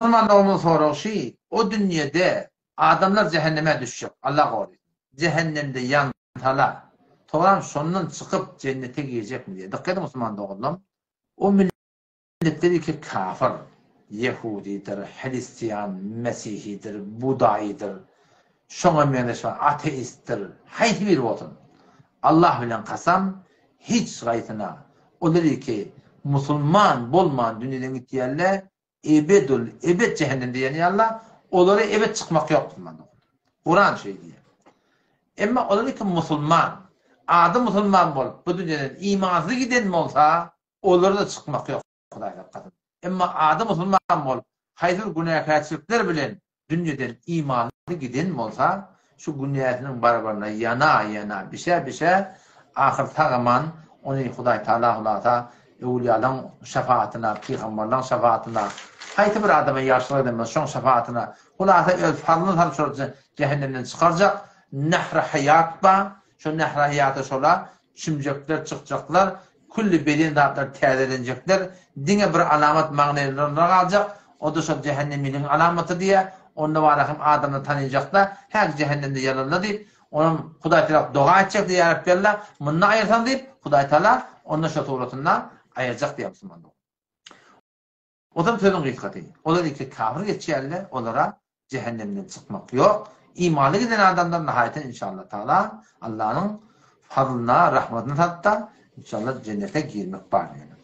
Müslümanlığımın soruğu o dünyada adamlar cehenneme düşecek. Allah korusun. Cehennemde yantalar. Toğram sonundan çıkıp cennete girecek mi diye. Dikkat edin Müslümanlığım. O milletleri ki kafir, Yahudidir, Hristiyan, Mesihidir, Budayıdır, şoňa mendeşe ateisttir, haýsy bir bolsun. Allah bilen kasam, hiç gaýtyna. Olar ki musulman bolman dünýeden gitýärler, ebed cehennemde ýany Allah, olara ebed çykmak ýok diýär. Kur'an şey diýär. Emma olar ki musulman, ady musulman bolup bu dünýeden imanly giden bolsa, olara da çykmak ýok. Hudaýa katyn. Emma ady musulman bolup, haýsy günäkärçilikler bilen dünýeden imanly giden bolsa, şu günäsiniň barabarına yana bir şey ahir tagaman onu Hudaý Taala ulata ewliýalaryň şefaatine, peýgamberleriň şefaatine, haýsy bir adama ýarşylyk edilmez şoň şefaatine ulata öz farlyny tarşyryjy cehennemden çykarjak. Nehre hayat ba, şu nehre hayatı şola çimjekler çykjaklar, kulli beden daplar täzelenjekler, diňe bir alamat magnaýlaryna galjak. O da şu cehennemiň alamaty diýe, onda barahym adamny tanyjaklar, her cehennemde ýalanlar diýip, onun Hudaý Taala doga etjek diýär Rabbella, munna aýyrsan diýip, Hudaý Taala onda şu turatyndan aýyrjak diýip Müslümanlar. Odan sözüň gysgaty. Olar iki kafir geçýärler, olara cehennemden çykmak ýok. İmanlı giden adamdan nihayeten inşallah Taala Allah'ın fadlına, rahmetine hatta inşallah cennete girmek var yani.